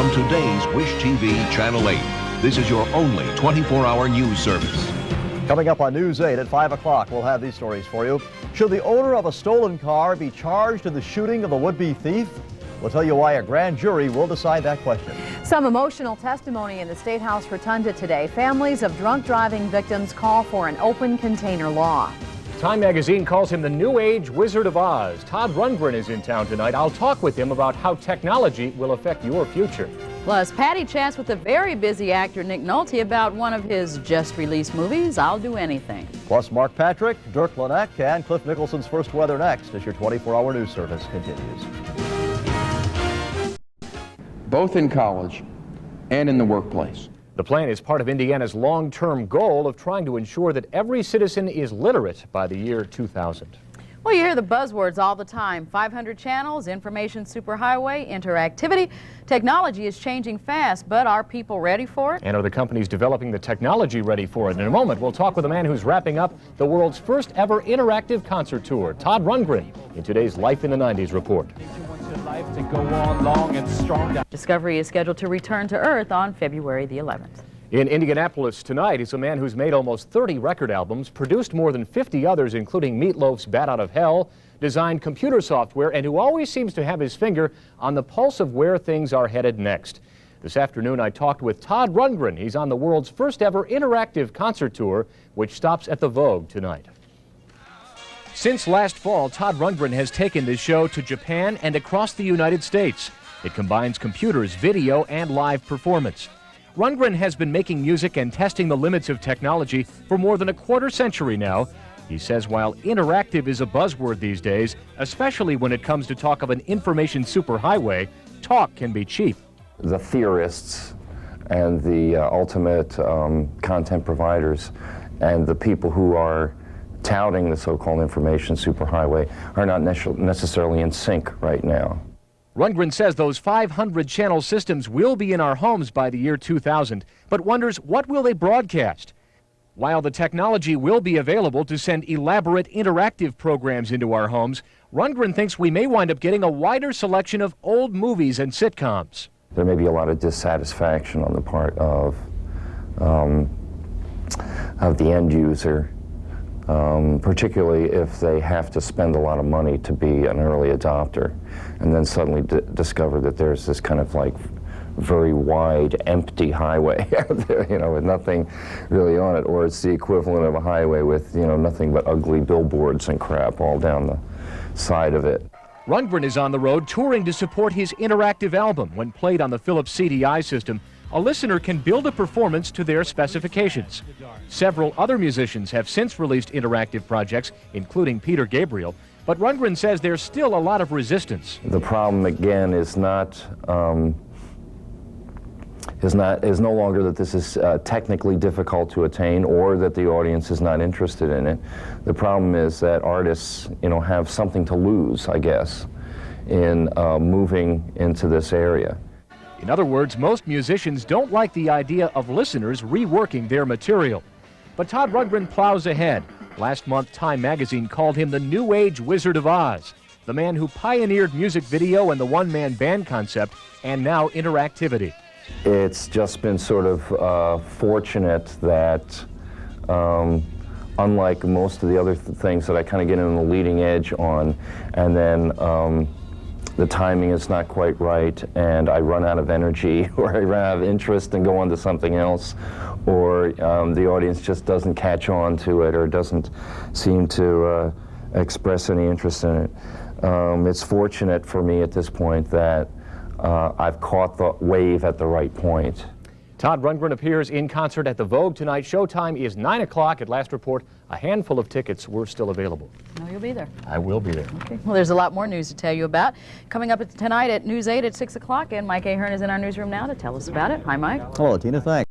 on today's Wish TV Channel 8. This is your only 24-hour news service. Coming up on News 8 at 5 o'clock, we'll have these stories for you. Should the owner of a stolen car be charged in the shooting of a would-be thief? We'll tell you why a grand jury will decide that question. Some emotional testimony in the State House Rotunda today. Families of drunk driving victims call for an open container law. Time magazine calls him the New Age Wizard of Oz. Todd Rundgren is in town tonight. I'll talk with him about how technology will affect your future. Plus, Patty chats with the very busy actor Nick Nolte about one of his just-released movies, I'll Do Anything. Plus, Mark Patrick, Dirk Laneck, and Cliff Nicholson's First Weather next as your 24-hour news service continues. Both in college and in the workplace. The plan is part of Indiana's long-term goal of trying to ensure that every citizen is literate by the year 2000. Well, you hear the buzzwords all the time. 500 channels, information superhighway, interactivity. Technology is changing fast, but are people ready for it? And are the companies developing the technology ready for it? In a moment, we'll talk with a man who's wrapping up the world's first ever interactive concert tour, Todd Rundgren, in today's Life in the 90s report. To go on long and strong. Discovery is scheduled to return to Earth on February the 11th. In Indianapolis tonight is a man who's made almost 30 record albums, produced more than 50 others, including Meatloaf's Bat Out of Hell, designed computer software, and who always seems to have his finger on the pulse of where things are headed next. This afternoon, I talked with Todd Rundgren. He's on the world's first ever interactive concert tour, which stops at the Vogue tonight. Since last fall, Todd Rundgren has taken this show to Japan and across the United States. It combines computers, video, and live performance. Rundgren has been making music and testing the limits of technology for more than a quarter century now. He says while interactive is a buzzword these days, especially when it comes to talk of an information superhighway, talk can be cheap. The theorists and the ultimate content providers and the people who are touting the so-called information superhighway are not necessarily in sync right now. Rundgren says those 500 channel systems will be in our homes by the year 2000, but wonders what will they broadcast? While the technology will be available to send elaborate interactive programs into our homes, Rundgren thinks we may wind up getting a wider selection of old movies and sitcoms. There may be a lot of dissatisfaction on the part of the end user, particularly if they have to spend a lot of money to be an early adopter and then suddenly discover that there's this kind of like very wide, empty highway out there, you know, with nothing really on it, or it's the equivalent of a highway with, you know, nothing but ugly billboards and crap all down the side of it. Rundgren is on the road touring to support his interactive album. When played on the Philips CDI system, a listener can build a performance to their specifications. Several other musicians have since released interactive projects, including Peter Gabriel, but Rundgren says there's still a lot of resistance. The problem again is no longer that this is technically difficult to attain or that the audience is not interested in it. The problem is that artists, you know, have something to lose, I guess, in moving into this area. In other words, most musicians don't like the idea of listeners reworking their material. But Todd Rundgren plows ahead. Last month, Time magazine called him the New Age Wizard of Oz, the man who pioneered music video and the one-man band concept, and now interactivity. It's just been sort of fortunate that, unlike most of the other things that I kind of get in the leading edge on, and then the timing is not quite right, and I run out of energy, or I run out of interest and go on to something else, or the audience just doesn't catch on to it or doesn't seem to express any interest in it. It's fortunate for me at this point that I've caught the wave at the right point. Todd Rundgren appears in concert at the Vogue tonight. Showtime is 9 o'clock. At last report, a handful of tickets were still available. No, you'll be there. I will be there. Okay. Well, there's a lot more news to tell you about. Coming up tonight at News 8 at 6 o'clock, and Mike Ahern is in our newsroom now to tell us about it. Hi, Mike. Hello, Tina. Thanks.